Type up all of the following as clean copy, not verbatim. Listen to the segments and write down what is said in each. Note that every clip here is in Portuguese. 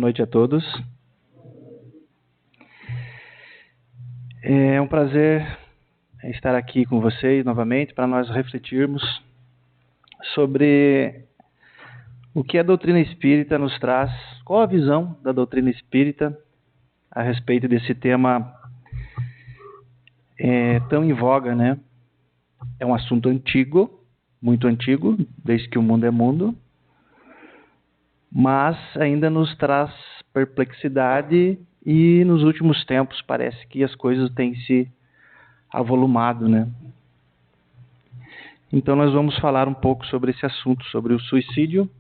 noite a todos. É um prazer estar aqui com vocês novamente para nós refletirmos sobre o que a doutrina espírita nos traz, qual a visão da doutrina espírita a respeito desse tema tão em voga, né? É um assunto antigo, muito antigo, desde que o mundo é mundo, mas ainda nos traz perplexidade e nos últimos tempos parece que as coisas têm se avolumado, né? Então nós vamos falar um pouco sobre esse assunto, sobre o suicídio.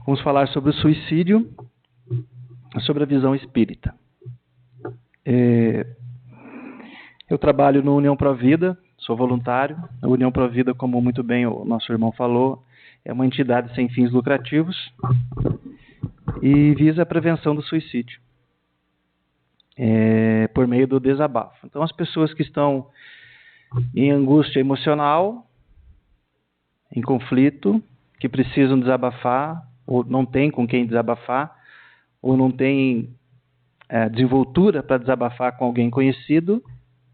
Vamos falar sobre o suicídio, sobre a visão espírita. Eu trabalho no União Pro Vida, sou voluntário. A União Pro Vida, como muito bem o nosso irmão falou, é uma entidade sem fins lucrativos e visa a prevenção do suicídio por meio do desabafo. Então, as pessoas que estão em angústia emocional, em conflito, que precisam desabafar, ou não tem com quem desabafar, ou não tem desenvoltura para desabafar com alguém conhecido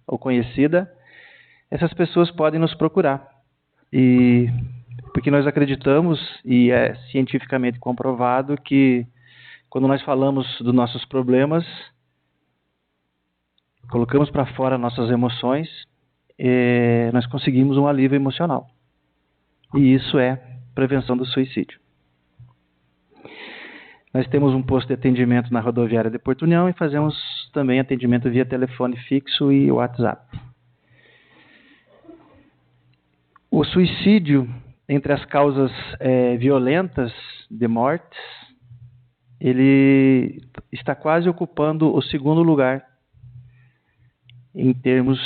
ou conhecida, essas pessoas podem nos procurar. Porque nós acreditamos, e é cientificamente comprovado, que quando nós falamos dos nossos problemas, colocamos para fora nossas emoções, nós conseguimos um alívio emocional. E isso é prevenção do suicídio. Nós temos um posto de atendimento na rodoviária de Porto União e fazemos também atendimento via telefone fixo e WhatsApp. O suicídio, entre as causas violentas de mortes, ele está quase ocupando o segundo lugar em termos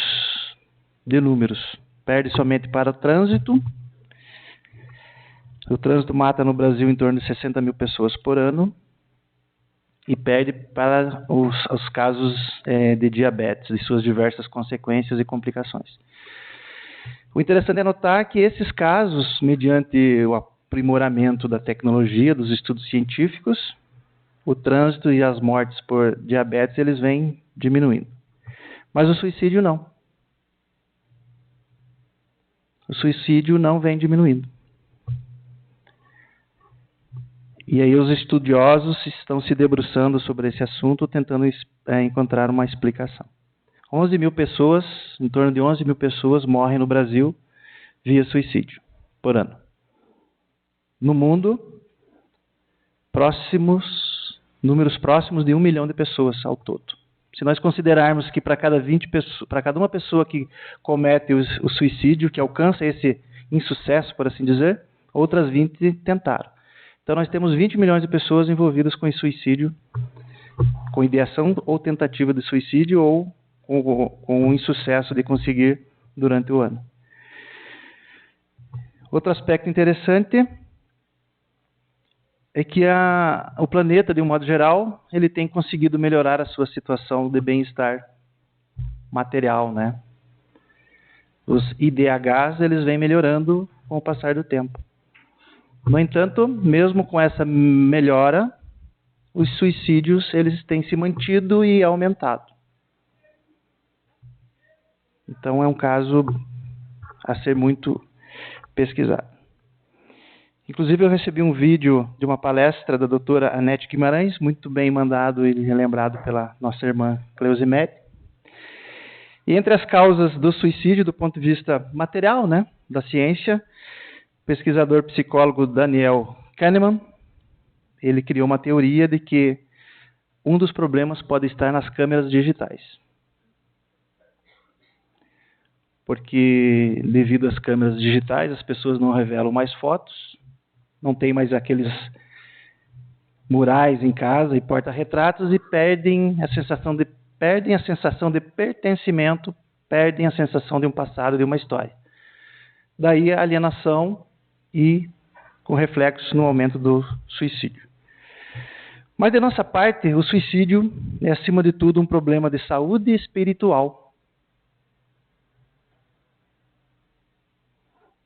de números. Perde somente para o trânsito. O trânsito mata no Brasil em torno de 60 mil pessoas por ano e perde para os casos de diabetes e suas diversas consequências e complicações. O interessante é notar que esses casos, mediante o aprimoramento da tecnologia, dos estudos científicos, o trânsito e as mortes por diabetes, eles vêm diminuindo. Mas o suicídio não. O suicídio não vem diminuindo. E aí os estudiosos estão se debruçando sobre esse assunto, tentando encontrar uma explicação. 11 mil pessoas, em torno de 11 mil pessoas morrem no Brasil via suicídio por ano. No mundo, números próximos de 1 milhão de pessoas ao todo. Se nós considerarmos que para cada uma pessoa que comete o suicídio, que alcança esse insucesso, por assim dizer, outras 20 tentaram. Então, nós temos 20 milhões de pessoas envolvidas com suicídio, com ideação ou tentativa de suicídio, ou com o insucesso de conseguir durante o ano. Outro aspecto interessante é que o planeta, de um modo geral, ele tem conseguido melhorar a sua situação de bem-estar material, né? Os IDHs, eles vêm melhorando com o passar do tempo. No entanto, mesmo com essa melhora, os suicídios eles têm se mantido e aumentado. Então é um caso a ser muito pesquisado. Inclusive eu recebi um vídeo de uma palestra da doutora Anete Guimarães, muito bem mandado e relembrado pela nossa irmã Cleusimete. E entre as causas do suicídio, do ponto de vista material, né, da ciência, o pesquisador psicólogo Daniel Kahneman, ele criou uma teoria de que um dos problemas pode estar nas câmeras digitais. Porque, devido às câmeras digitais, as pessoas não revelam mais fotos, não tem mais aqueles murais em casa e porta-retratos e perdem a sensação de pertencimento, perdem a sensação de um passado, de uma história. Daí a alienação e com reflexos no aumento do suicídio. Mas, de nossa parte, o suicídio é, acima de tudo, um problema de saúde espiritual.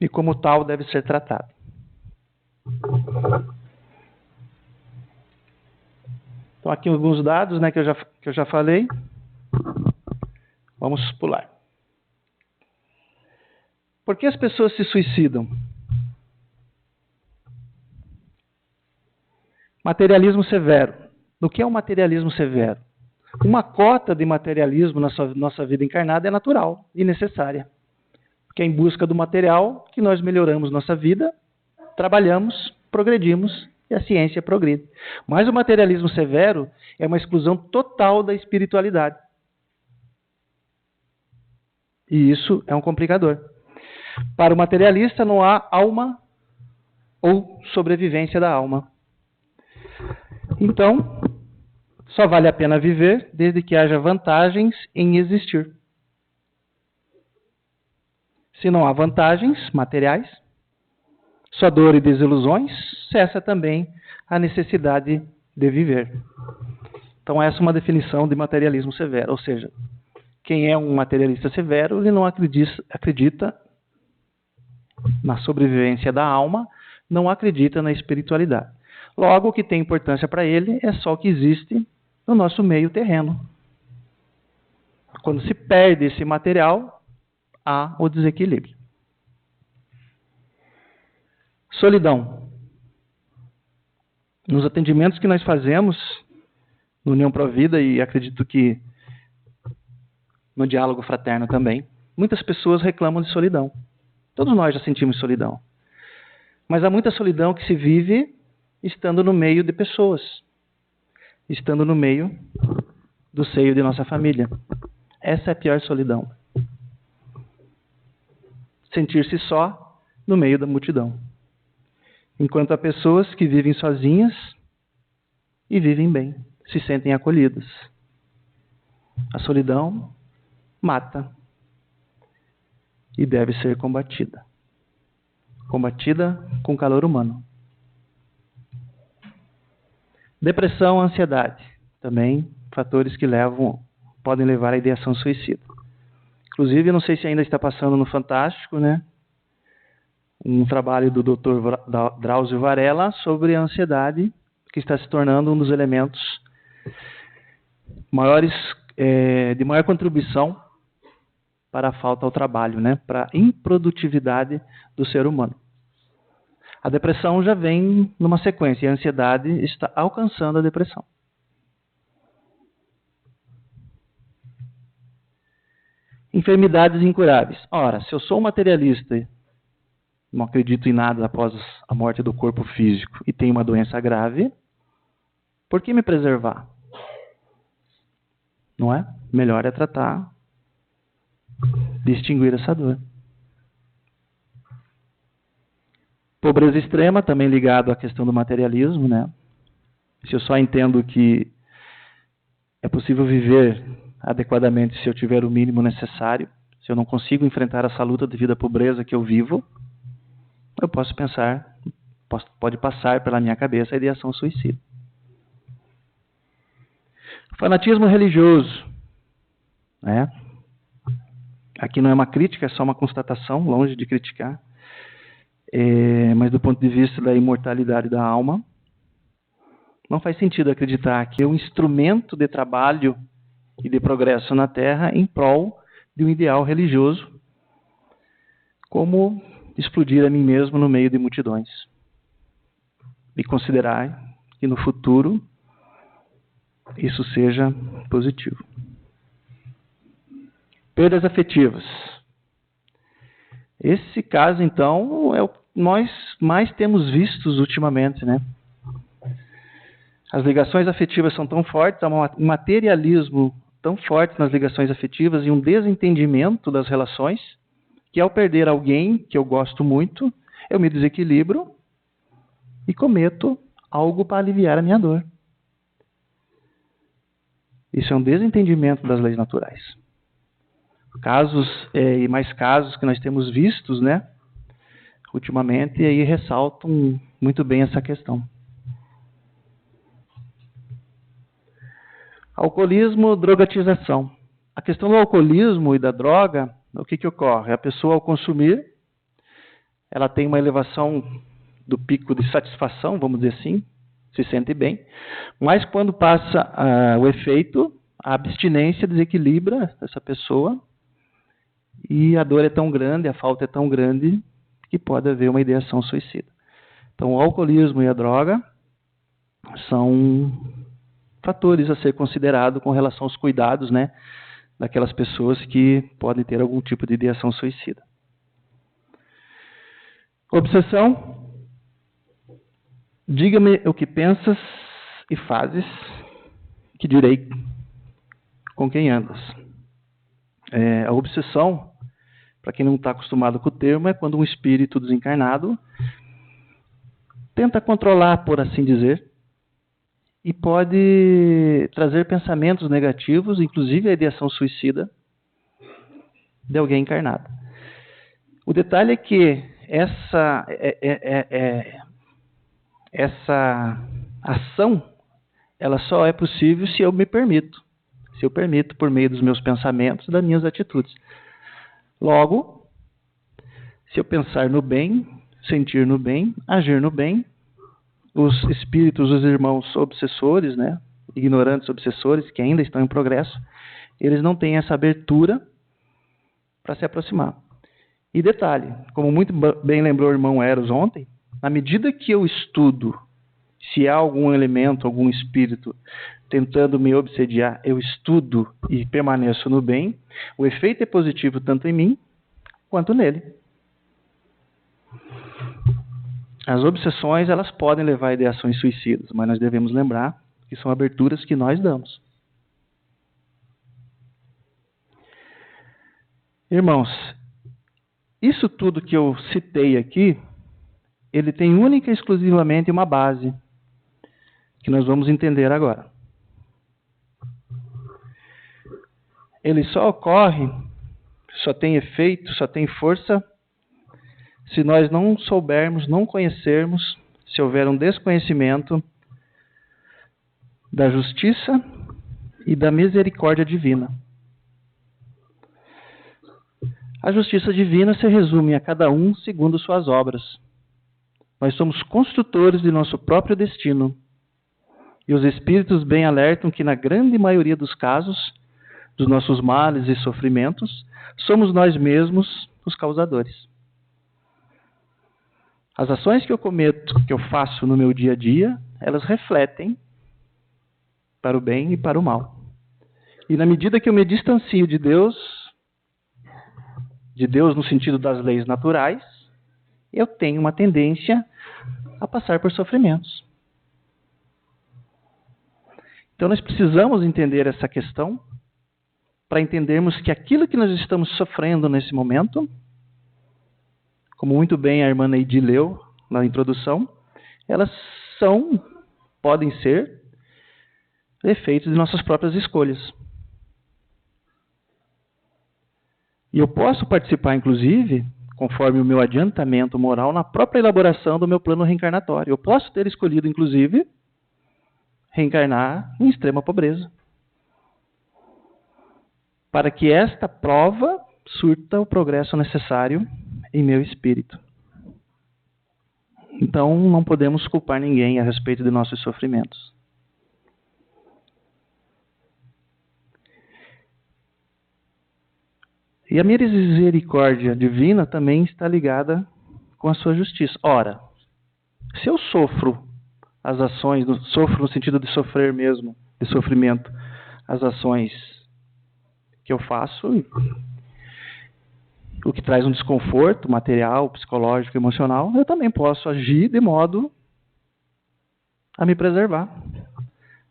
E, como tal, deve ser tratado. Então, aqui alguns dados, né, que eu já falei. Vamos pular. Por que as pessoas se suicidam? Materialismo severo. O que é o materialismo severo? Uma cota de materialismo na nossa vida encarnada é natural e necessária. Porque é em busca do material que nós melhoramos nossa vida, trabalhamos, progredimos e a ciência progride. Mas o materialismo severo é uma exclusão total da espiritualidade. E isso é um complicador. Para o materialista não há alma ou sobrevivência da alma. Então, só vale a pena viver desde que haja vantagens em existir. Se não há vantagens materiais, só dor e desilusões, cessa também a necessidade de viver. Então, essa é uma definição de materialismo severo. Ou seja, quem é um materialista severo, ele não acredita na sobrevivência da alma, não acredita na espiritualidade. Logo, o que tem importância para ele é só o que existe no nosso meio terreno. Quando se perde esse material, há o desequilíbrio. Solidão. Nos atendimentos que nós fazemos no União Provida, e acredito que no diálogo fraterno também, muitas pessoas reclamam de solidão. Todos nós já sentimos solidão. Mas há muita solidão que se vive estando no meio de pessoas, estando no meio do seio de nossa família. Essa é a pior solidão. Sentir-se só no meio da multidão. Enquanto há pessoas que vivem sozinhas e vivem bem, se sentem acolhidas. A solidão mata e deve ser combatida. Combatida com calor humano. Depressão, ansiedade, também fatores que podem levar à ideação suicida. Inclusive, eu não sei se ainda está passando no Fantástico, né? Um trabalho do Dr. Drauzio Varela sobre a ansiedade, que está se tornando um dos elementos de maior contribuição para a falta ao trabalho, né? Para a improdutividade do ser humano. A depressão já vem numa sequência e a ansiedade está alcançando a depressão. Enfermidades incuráveis. Ora, se eu sou um materialista, não acredito em nada após a morte do corpo físico e tenho uma doença grave, por que me preservar? Não é? Melhor é tratar de extinguir essa dor. Pobreza extrema, também ligado à questão do materialismo, né? Se eu só entendo que é possível viver adequadamente se eu tiver o mínimo necessário, se eu não consigo enfrentar essa luta devido à pobreza que eu vivo, eu posso pensar, pode passar pela minha cabeça a ideação suicida. Fanatismo religioso, né? Aqui não é uma crítica, é só uma constatação, longe de criticar. Mas do ponto de vista da imortalidade da alma, não faz sentido acreditar que é um instrumento de trabalho e de progresso na Terra em prol de um ideal religioso, como explodir a mim mesmo no meio de multidões. E considerar que no futuro isso seja positivo. Perdas afetivas. Esse caso, então, é o que nós mais temos vistos ultimamente, né? As ligações afetivas são tão fortes, há um materialismo tão forte nas ligações afetivas e um desentendimento das relações, que ao perder alguém que eu gosto muito, eu me desequilibro e cometo algo para aliviar a minha dor. Isso é um desentendimento das leis naturais. Casos e mais casos que nós temos vistos, né, ultimamente, e aí ressaltam muito bem essa questão. Alcoolismo, drogatização. A questão do alcoolismo e da droga, o que ocorre? A pessoa, ao consumir, ela tem uma elevação do pico de satisfação, vamos dizer assim, se sente bem, mas quando passa o efeito, a abstinência desequilibra essa pessoa e a dor é tão grande, a falta é tão grande que pode haver uma ideação suicida. Então, o alcoolismo e a droga são fatores a ser considerado com relação aos cuidados, né, daquelas pessoas que podem ter algum tipo de ideação suicida. Obsessão. Diga-me o que pensas e fazes, que direi com quem andas. A obsessão, para quem não está acostumado com o termo, é quando um espírito desencarnado tenta controlar, por assim dizer, e pode trazer pensamentos negativos, inclusive a ideação suicida de alguém encarnado. O detalhe é que essa ação, ela só é possível se eu me permito. Se eu permito por meio dos meus pensamentos e das minhas atitudes. Logo, se eu pensar no bem, sentir no bem, agir no bem, os espíritos, os irmãos obsessores, né, ignorantes obsessores, que ainda estão em progresso, eles não têm essa abertura para se aproximar. E detalhe, como muito bem lembrou o irmão Eros ontem, na medida que eu estudo, se há algum elemento, algum espírito tentando me obsediar, eu estudo e permaneço no bem, o efeito é positivo tanto em mim quanto nele. As obsessões, elas podem levar a ideações suicidas, mas nós devemos lembrar que são aberturas que nós damos. Irmãos, isso tudo que eu citei aqui, ele tem única e exclusivamente uma base, que nós vamos entender agora. Ele só ocorre, só tem efeito, só tem força, se nós não soubermos, não conhecermos, se houver um desconhecimento da justiça e da misericórdia divina. A justiça divina se resume a cada um segundo suas obras. Nós somos construtores de nosso próprio destino. E os espíritos bem alertam que, na grande maioria dos casos, dos nossos males e sofrimentos, somos nós mesmos os causadores. As ações que eu cometo, que eu faço no meu dia a dia, elas refletem para o bem e para o mal. E na medida que eu me distancio de Deus no sentido das leis naturais, eu tenho uma tendência a passar por sofrimentos. Então nós precisamos entender essa questão para entendermos que aquilo que nós estamos sofrendo nesse momento, como muito bem a irmã Neide leu na introdução, elas podem ser efeitos de nossas próprias escolhas. E eu posso participar, inclusive, conforme o meu adiantamento moral, na própria elaboração do meu plano reencarnatório. Eu posso ter escolhido, inclusive, reencarnar em extrema pobreza, para que esta prova surta o progresso necessário em meu espírito. Então, não podemos culpar ninguém a respeito de nossos sofrimentos. E a misericórdia divina também está ligada com a sua justiça. Ora, se eu sofro as ações, sofro no sentido de sofrer mesmo, de sofrimento, as ações que eu faço, o que traz um desconforto material, psicológico, emocional, eu também posso agir de modo a me preservar,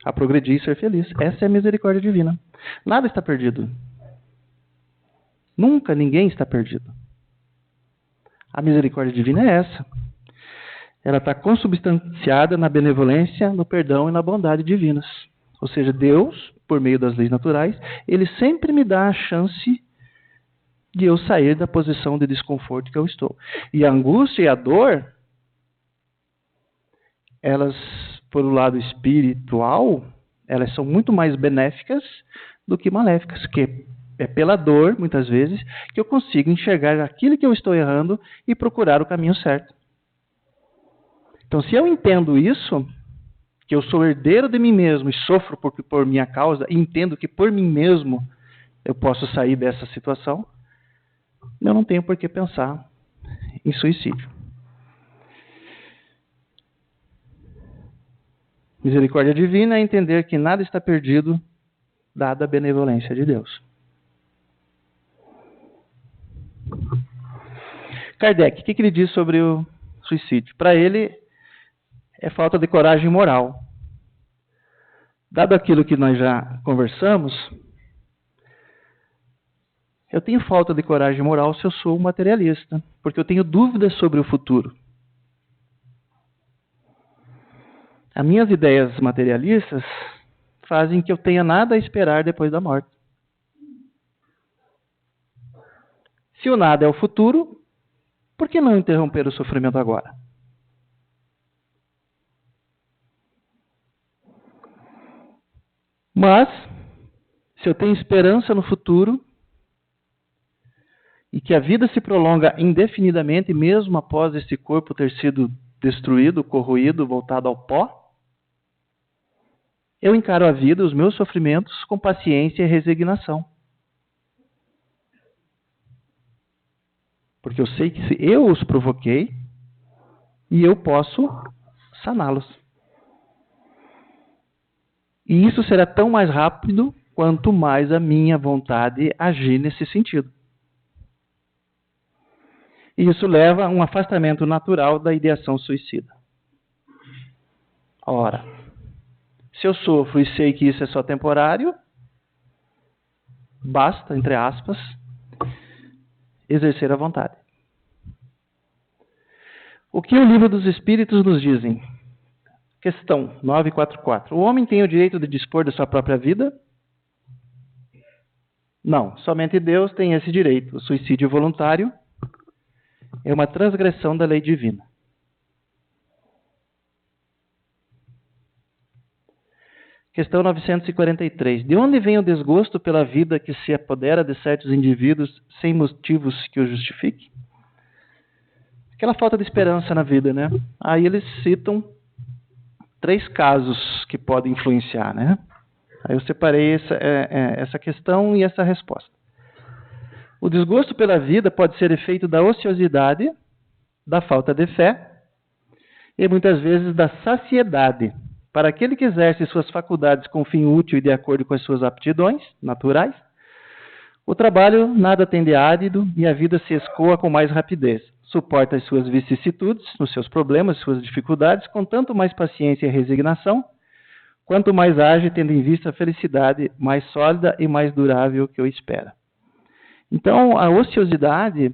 a progredir e ser feliz. Essa é a misericórdia divina. Nada está perdido. Nunca ninguém está perdido. A misericórdia divina é essa. Ela está consubstanciada na benevolência, no perdão e na bondade divinas. Ou seja, Deus, por meio das leis naturais, Ele sempre me dá a chance de eu sair da posição de desconforto que eu estou. E a angústia e a dor, elas, por um lado espiritual, Elas são muito mais benéficas do que maléficas, porque é pela dor, muitas vezes, que eu consigo enxergar aquilo que eu estou errando e procurar o caminho certo. Então, se eu entendo isso, que eu sou herdeiro de mim mesmo e sofro por minha causa, e entendo que por mim mesmo eu posso sair dessa situação, eu não tenho por que pensar em suicídio. Misericórdia divina é entender que nada está perdido, dada a benevolência de Deus. Kardec, o que ele diz sobre o suicídio? Para ele, é falta de coragem moral. Dado aquilo que nós já conversamos, eu tenho falta de coragem moral se eu sou materialista, porque eu tenho dúvidas sobre o futuro. As minhas ideias materialistas fazem que eu tenha nada a esperar depois da morte. Se o nada é o futuro, por que não interromper o sofrimento agora? Mas, se eu tenho esperança no futuro, e que a vida se prolonga indefinidamente, mesmo após esse corpo ter sido destruído, corroído, voltado ao pó, eu encaro a vida, os meus sofrimentos, com paciência e resignação. Porque eu sei que eu os provoquei e eu posso saná-los. E isso será tão mais rápido quanto mais a minha vontade agir nesse sentido. E isso leva a um afastamento natural da ideação suicida. Ora, se eu sofro e sei que isso é só temporário, basta, entre aspas, exercer a vontade. O que o Livro dos Espíritos nos dizem? Questão 944. O homem tem o direito de dispor de sua própria vida? Não, somente Deus tem esse direito. O suicídio voluntário é uma transgressão da lei divina. Questão 943. De onde vem o desgosto pela vida que se apodera de certos indivíduos sem motivos que o justifiquem? Aquela falta de esperança na vida, né? Aí eles citam 3 casos que podem influenciar, né? Aí eu separei essa questão e essa resposta. O desgosto pela vida pode ser efeito da ociosidade, da falta de fé e muitas vezes da saciedade. Para aquele que exerce suas faculdades com fim útil e de acordo com as suas aptidões naturais, o trabalho nada tem de árido e a vida se escoa com mais rapidez. Suporta as suas vicissitudes, os seus problemas, suas dificuldades, com tanto mais paciência e resignação, quanto mais age, tendo em vista a felicidade mais sólida e mais durável que o espera. Então, a ociosidade,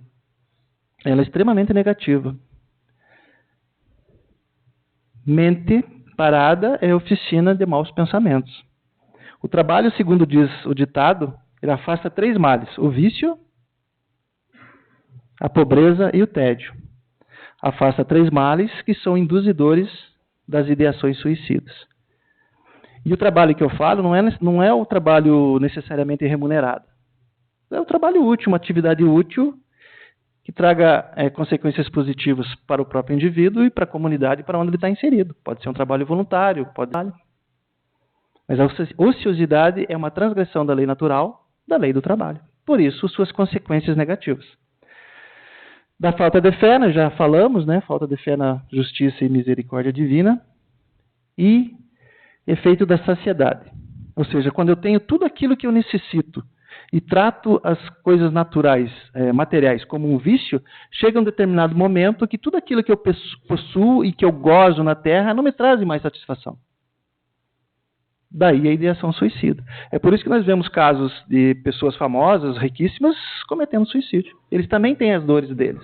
ela é extremamente negativa. Mente parada é oficina de maus pensamentos. O trabalho, segundo diz o ditado, ele afasta 3 males: o vício, a pobreza e o tédio. Afasta 3 males que são induzidores das ideações suicidas. E o trabalho que eu falo não é o trabalho necessariamente remunerado. É o trabalho útil, uma atividade útil que traga consequências positivas para o próprio indivíduo e para a comunidade para onde ele está inserido. Pode ser um trabalho voluntário, mas a ociosidade é uma transgressão da lei natural, da lei do trabalho. Por isso, suas consequências negativas. Da falta de fé, nós já falamos, né? Falta de fé na justiça e misericórdia divina. E efeito da saciedade. Ou seja, quando eu tenho tudo aquilo que eu necessito e trato as coisas naturais, materiais, como um vício, chega um determinado momento que tudo aquilo que eu possuo e que eu gozo na Terra não me traz mais satisfação. Daí a ideação suicida. É por isso que nós vemos casos de pessoas famosas, riquíssimas, cometendo suicídio. Eles também têm as dores deles.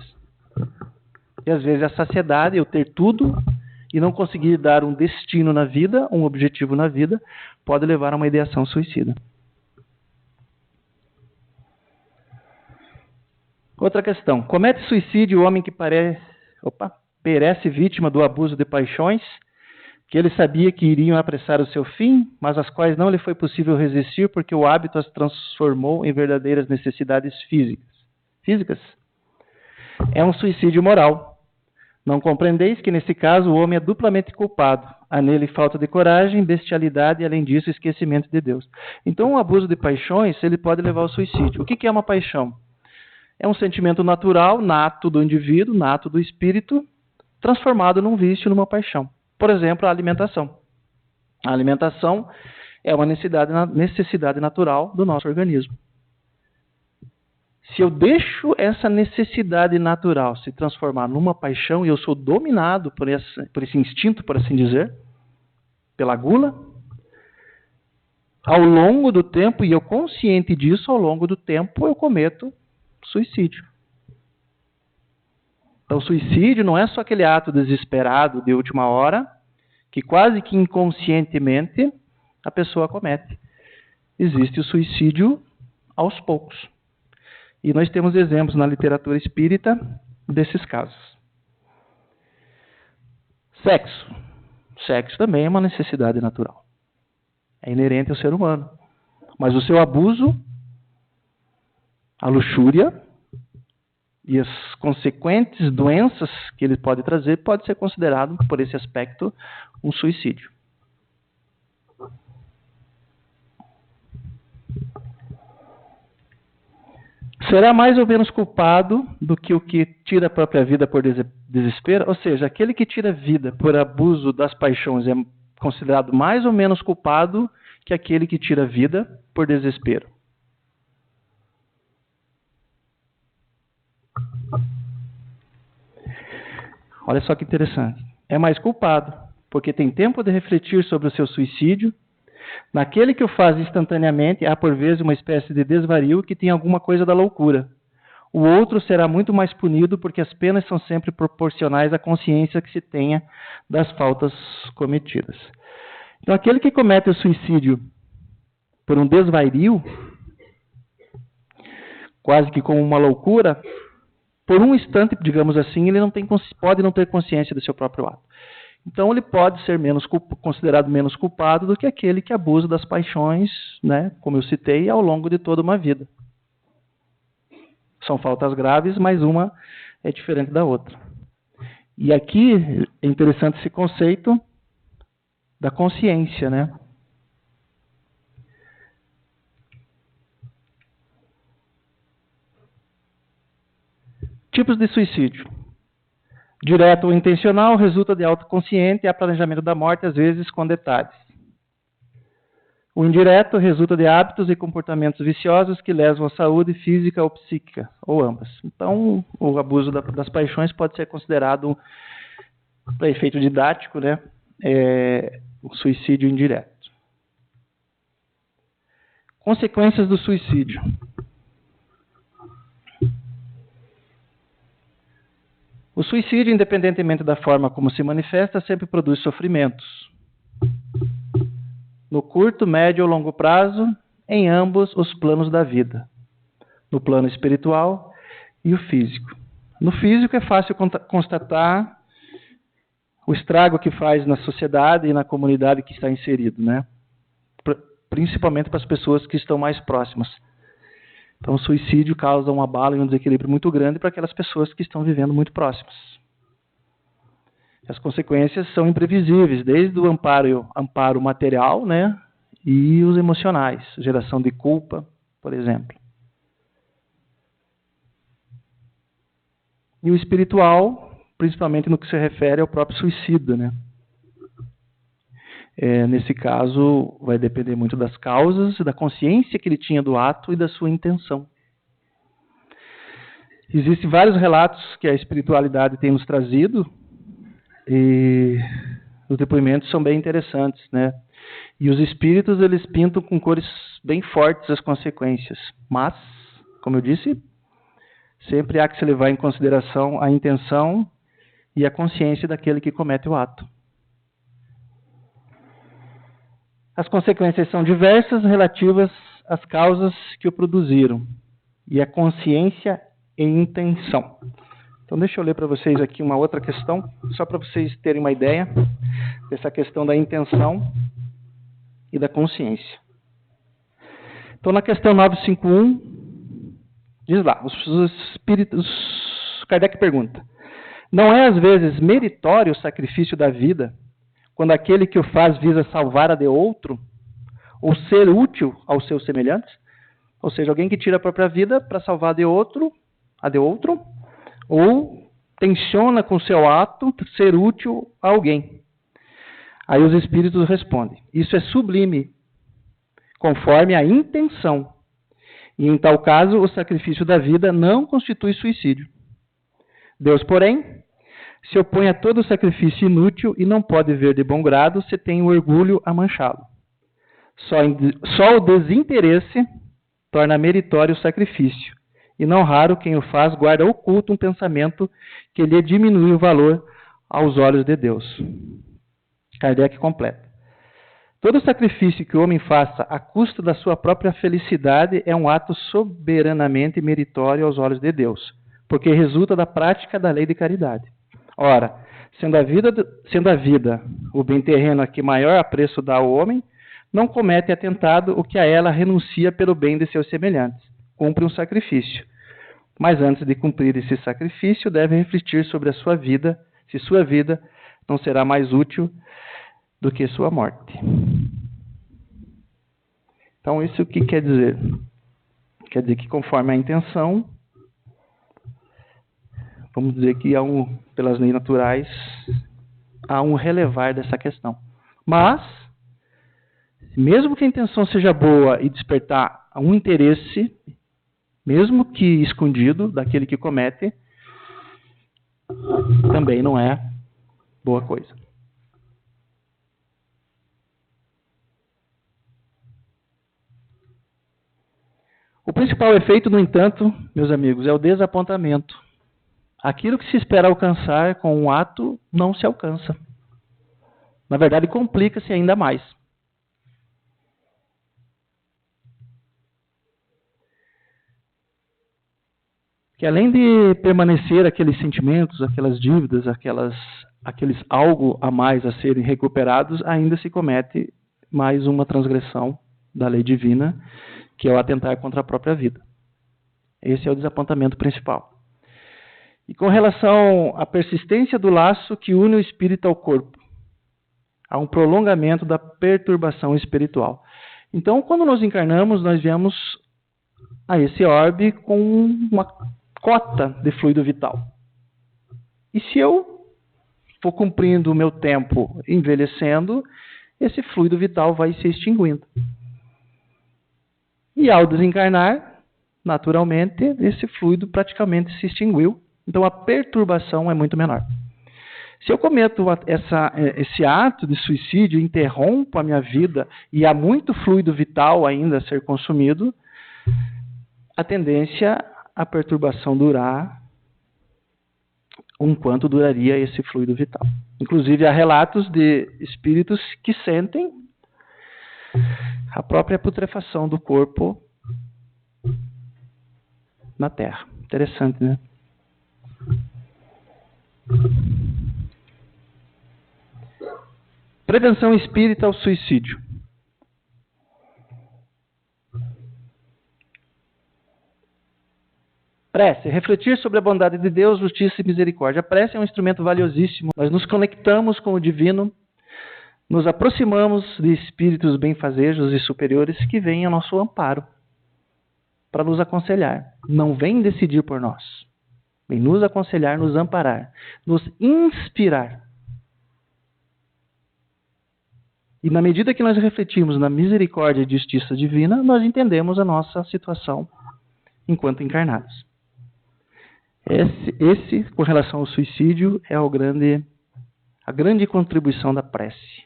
E às vezes a saciedade, eu ter tudo e não conseguir dar um destino na vida, um objetivo na vida, pode levar a uma ideação suicida. Outra questão. Comete suicídio o homem que perece vítima do abuso de paixões, que ele sabia que iriam apressar o seu fim, mas às quais não lhe foi possível resistir porque o hábito as transformou em verdadeiras necessidades físicas. É um suicídio moral. Não compreendeis que, nesse caso, o homem é duplamente culpado. Há nele falta de coragem, bestialidade e, além disso, esquecimento de Deus. Então, o abuso de paixões, ele pode levar ao suicídio. O que é uma paixão? É um sentimento natural, nato do indivíduo, nato do espírito, transformado num vício, numa paixão. Por exemplo, a alimentação. A alimentação é uma necessidade natural do nosso organismo. Se eu deixo essa necessidade natural se transformar numa paixão e eu sou dominado por esse instinto, por assim dizer, pela gula, ao longo do tempo, e eu consciente disso, ao longo do tempo, eu cometo suicídio. Então, suicídio não é só aquele ato desesperado de última hora, que quase que inconscientemente a pessoa comete. Existe o suicídio aos poucos. E nós temos exemplos na literatura espírita desses casos. Sexo. Sexo também é uma necessidade natural. É inerente ao ser humano. Mas o seu abuso, a luxúria e as consequentes doenças que ele pode trazer, pode ser considerado, por esse aspecto, um suicídio. Será mais ou menos culpado do que o que tira a própria vida por desespero? Ou seja, aquele que tira a vida por abuso das paixões é considerado mais ou menos culpado que aquele que tira a vida por desespero. Olha só que interessante. É mais culpado, porque tem tempo de refletir sobre o seu suicídio. Naquele que o faz instantaneamente, há por vezes uma espécie de desvario que tem alguma coisa da loucura. O outro será muito mais punido, porque as penas são sempre proporcionais à consciência que se tenha das faltas cometidas. Então, aquele que comete o suicídio por um desvario, quase que como uma loucura, por um instante, digamos assim, ele pode não ter consciência do seu próprio ato. Então, ele pode ser considerado menos culpado do que aquele que abusa das paixões, né, como eu citei, ao longo de toda uma vida. São faltas graves, mas uma é diferente da outra. E aqui é interessante esse conceito da consciência, né? Tipos de suicídio. Direto ou intencional, resulta de autoconsciente e há planejamento da morte, às vezes com detalhes. O indireto resulta de hábitos e comportamentos viciosos que lesam a saúde física ou psíquica, ou ambas. Então, o abuso das paixões pode ser considerado, para efeito didático, né, o suicídio indireto. Consequências do suicídio. O suicídio, independentemente da forma como se manifesta, sempre produz sofrimentos. No curto, médio ou longo prazo, em ambos os planos da vida. No plano espiritual e o físico. No físico é fácil constatar o estrago que faz na sociedade e na comunidade que está inserido, né? Principalmente para as pessoas que estão mais próximas. Então, o suicídio causa um abalo e um desequilíbrio muito grande para aquelas pessoas que estão vivendo muito próximas. As consequências são imprevisíveis, desde o amparo material, né, e os emocionais, geração de culpa, por exemplo. E o espiritual, principalmente no que se refere ao próprio suicida, né? Nesse caso, vai depender muito das causas, da consciência que ele tinha do ato e da sua intenção. Existem vários relatos que a espiritualidade tem nos trazido, e os depoimentos são bem interessantes, né? E os espíritos, eles pintam com cores bem fortes as consequências. Mas, como eu disse, sempre há que se levar em consideração a intenção e a consciência daquele que comete o ato. As consequências são diversas, relativas às causas que o produziram, e a consciência e intenção. Então, deixa eu ler para vocês aqui uma outra questão, só para vocês terem uma ideia. dessa questão da intenção e da consciência. Então, na questão 951, diz lá, os espíritos, Kardec pergunta, não é às vezes meritório o sacrifício da vida, quando aquele que o faz visa salvar a de outro, ou ser útil aos seus semelhantes? Ou seja, alguém que tira a própria vida para salvar a de outro, ou tenciona com seu ato ser útil a alguém. Aí os espíritos respondem, isso é sublime, conforme a intenção. E em tal caso, o sacrifício da vida não constitui suicídio. Deus, porém, se opõe a todo sacrifício inútil e não pode ver de bom grado se tem o orgulho a manchá-lo. Só o desinteresse torna meritório o sacrifício, e não raro quem o faz guarda oculto um pensamento que lhe diminui o valor aos olhos de Deus. Kardec completa. Todo sacrifício que o homem faça à custa da sua própria felicidade é um ato soberanamente meritório aos olhos de Deus, porque resulta da prática da lei de caridade. Ora, sendo a vida o bem terreno a que maior apreço dá ao homem, não comete atentado o que a ela renuncia pelo bem de seus semelhantes. Cumpre um sacrifício. Mas antes de cumprir esse sacrifício, deve refletir sobre a sua vida, se sua vida não será mais útil do que sua morte. Então, isso o que quer dizer? Quer dizer que conforme a intenção, vamos dizer que pelas leis naturais, há um relevar dessa questão. Mas, mesmo que a intenção seja boa e despertar um interesse, mesmo que escondido, daquele que comete, também não é boa coisa. O principal efeito, no entanto, meus amigos, é o desapontamento. Aquilo que se espera alcançar com um ato não se alcança. Na verdade, complica-se ainda mais. Que além de permanecer aqueles sentimentos, aquelas dívidas, aqueles algo a mais a serem recuperados, ainda se comete mais uma transgressão da lei divina, que é o atentar contra a própria vida. Esse é o desapontamento principal. E com relação à persistência do laço que une o espírito ao corpo, há um prolongamento da perturbação espiritual. Então, quando nós encarnamos, nós viemos a esse orbe com uma cota de fluido vital. E se eu for cumprindo o meu tempo envelhecendo, esse fluido vital vai se extinguindo. E ao desencarnar, naturalmente, esse fluido praticamente se extinguiu. Então a perturbação é muito menor. Se eu cometo esse ato de suicídio, interrompo a minha vida e há muito fluido vital ainda a ser consumido, a tendência a perturbação durar enquanto duraria esse fluido vital. Inclusive há relatos de espíritos que sentem a própria putrefação do corpo na Terra. Interessante, né? Prevenção espírita ao suicídio. Prece, refletir sobre a bondade de Deus, justiça e misericórdia. A prece é um instrumento valiosíssimo. Nós nos conectamos com o divino, nos aproximamos de espíritos benfazejos e superiores que vêm ao nosso amparo para nos aconselhar. Não vem decidir por nós. Vem nos aconselhar, nos amparar, nos inspirar. E na medida que nós refletimos na misericórdia e justiça divina, nós entendemos a nossa situação enquanto encarnados. Esse, com relação ao suicídio, é a grande contribuição da prece.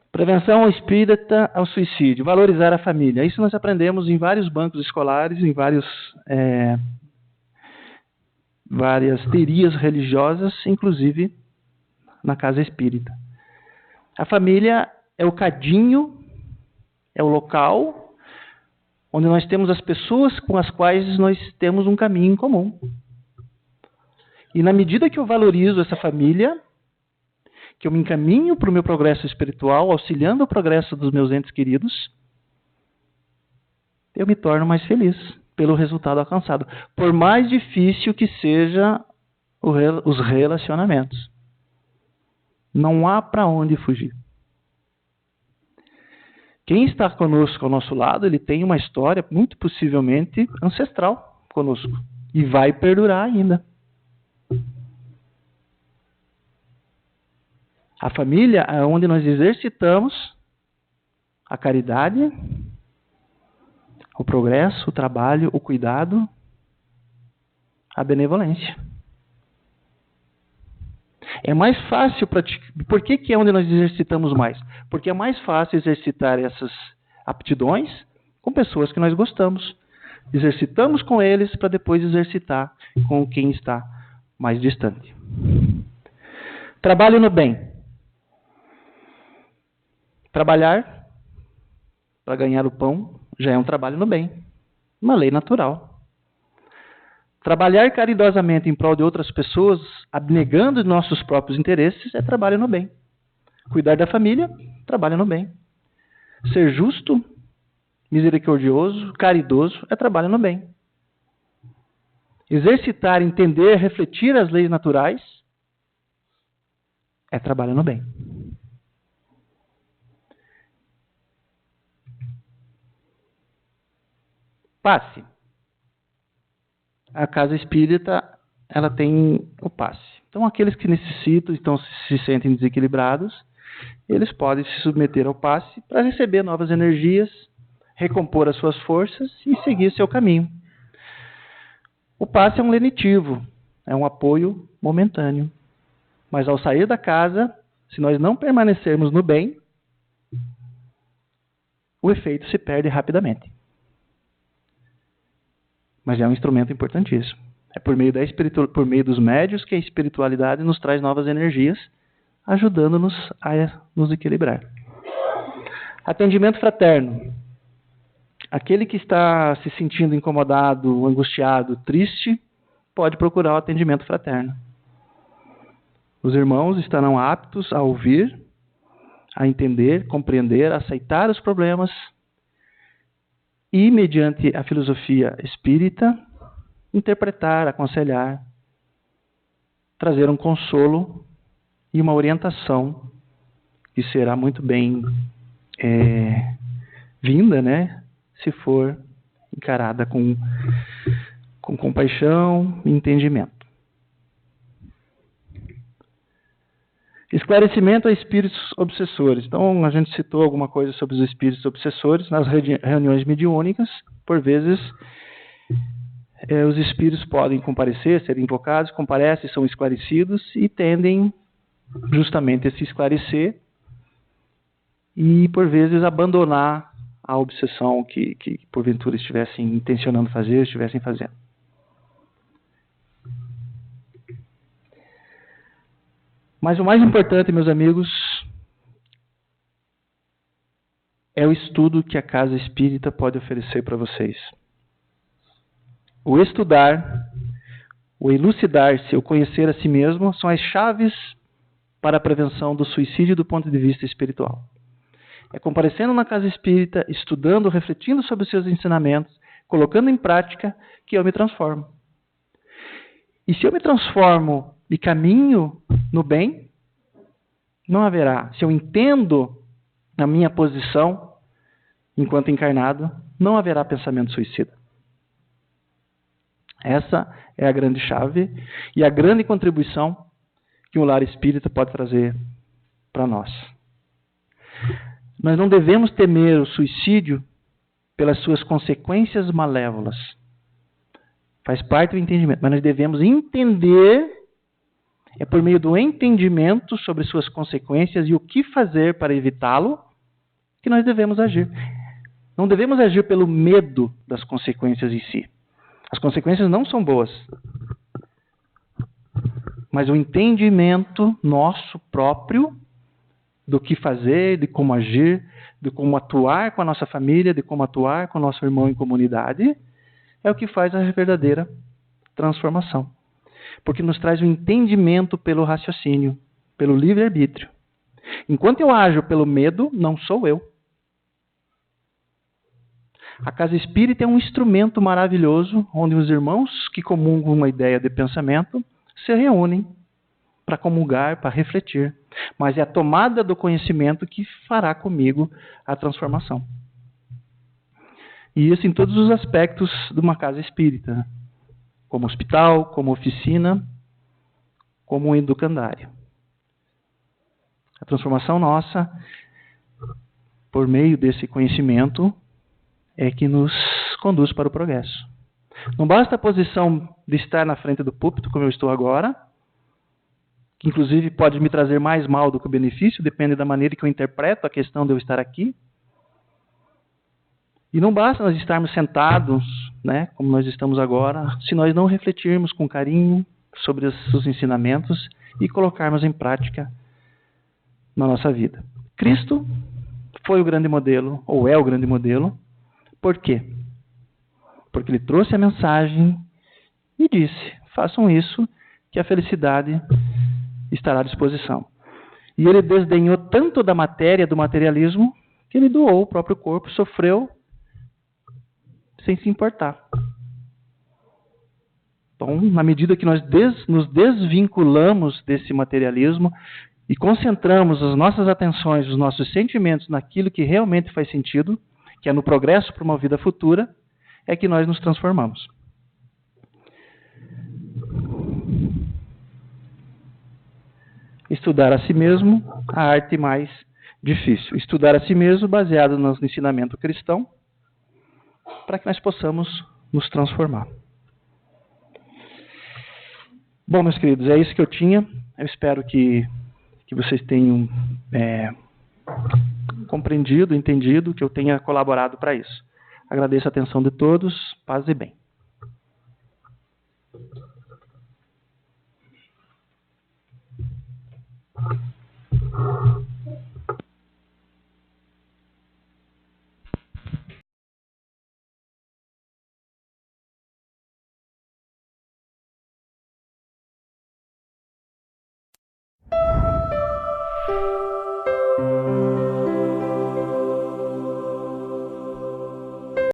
Prevenção espírita ao suicídio, valorizar a família. Isso nós aprendemos em vários bancos escolares, em várias teorias religiosas, inclusive na casa espírita. A família é o cadinho, é o local onde nós temos as pessoas com as quais nós temos um caminho em comum. E na medida que eu valorizo essa família, que eu me encaminho para o meu progresso espiritual, auxiliando o progresso dos meus entes queridos, eu me torno mais feliz pelo resultado alcançado. Por mais difícil que seja os relacionamentos. Não há para onde fugir. Quem está conosco ao nosso lado, ele tem uma história muito possivelmente ancestral conosco. E vai perdurar ainda. A família é onde nós exercitamos a caridade, o progresso, o trabalho, o cuidado, a benevolência. É mais fácil praticar. Por que é onde nós exercitamos mais? Porque é mais fácil exercitar essas aptidões com pessoas que nós gostamos. Exercitamos com eles para depois exercitar com quem está mais distante. Trabalho no bem. Trabalhar para ganhar o pão já é um trabalho no bem. Uma lei natural. Trabalhar caridosamente em prol de outras pessoas, abnegando de nossos próprios interesses, é trabalho no bem. Cuidar da família, trabalho no bem. Ser justo, misericordioso, caridoso, é trabalho no bem. Exercitar, entender, refletir as leis naturais, é trabalho no bem. Passe. A casa espírita, ela tem o passe. Então, aqueles que necessitam, então se sentem desequilibrados, eles podem se submeter ao passe para receber novas energias, recompor as suas forças e seguir seu caminho. O passe é um lenitivo, é um apoio momentâneo. Mas ao sair da casa, se nós não permanecermos no bem, o efeito se perde rapidamente. Mas é um instrumento importantíssimo. É por meio dos médios que a espiritualidade nos traz novas energias, ajudando-nos a nos equilibrar. Atendimento fraterno. Aquele que está se sentindo incomodado, angustiado, triste, pode procurar o atendimento fraterno. Os irmãos estarão aptos a ouvir, a entender, compreender, a aceitar os problemas e, mediante a filosofia espírita, interpretar, aconselhar, trazer um consolo e uma orientação que será muito bem vinda, né, se for encarada com compaixão e entendimento. Esclarecimento a espíritos obsessores. Então, a gente citou alguma coisa sobre os espíritos obsessores nas reuniões mediúnicas. Por vezes, os espíritos podem comparecer, serem invocados, comparecem, são esclarecidos e tendem justamente a se esclarecer e, por vezes, abandonar a obsessão que porventura estivessem intencionando fazer, estivessem fazendo. Mas o mais importante, meus amigos, é o estudo que a casa espírita pode oferecer para vocês. O estudar, o elucidar-se, o conhecer a si mesmo, são as chaves para a prevenção do suicídio do ponto de vista espiritual. É comparecendo na casa espírita, estudando, refletindo sobre os seus ensinamentos, colocando em prática, que eu me transformo. E se eu me transformo e caminho no bem, não haverá. Se eu entendo a minha posição enquanto encarnado, não haverá pensamento suicida. Essa é a grande chave e a grande contribuição que o lar espírita pode trazer para nós. Nós não devemos temer o suicídio pelas suas consequências malévolas. Faz parte do entendimento, mas nós devemos entender, é por meio do entendimento sobre suas consequências e o que fazer para evitá-lo, que nós devemos agir. Não devemos agir pelo medo das consequências em si. As consequências não são boas. Mas o entendimento nosso próprio do que fazer, de como agir, de como atuar com a nossa família, de como atuar com o nosso irmão em comunidade, é o que faz a verdadeira transformação. porque nos traz um entendimento pelo raciocínio, pelo livre-arbítrio. Enquanto eu ajo pelo medo, não sou eu. A casa espírita é um instrumento maravilhoso, onde os irmãos que comungam uma ideia de pensamento se reúnem para comungar, para refletir. Mas é a tomada do conhecimento que fará comigo a transformação. E isso em todos os aspectos de uma casa espírita, como hospital, como oficina, como um educandário. A transformação nossa, por meio desse conhecimento, é que nos conduz para o progresso. Não basta a posição de estar na frente do púlpito, como eu estou agora, que inclusive pode me trazer mais mal do que benefício, depende da maneira que eu interpreto a questão de eu estar aqui. E não basta nós estarmos sentados, né, como nós estamos agora, se nós não refletirmos com carinho sobre os ensinamentos e colocarmos em prática na nossa vida. Cristo foi o grande modelo, ou é o grande modelo. Por quê? Porque ele trouxe a mensagem e disse: façam isso, que a felicidade estará à disposição. E ele desdenhou tanto da matéria, do materialismo, que ele doou o próprio corpo, sofreu sem se importar. Então, na medida que nós nos desvinculamos desse materialismo e concentramos as nossas atenções, os nossos sentimentos naquilo que realmente faz sentido, que é no progresso para uma vida futura, é que nós nos transformamos. Estudar a si mesmo, a arte mais difícil. Estudar a si mesmo baseado no ensinamento cristão, para que nós possamos nos transformar. Bom, meus queridos, é isso que eu tinha. Eu espero que vocês tenham compreendido, entendido, que eu tenha colaborado para isso. Agradeço a atenção de todos. Paz e bem.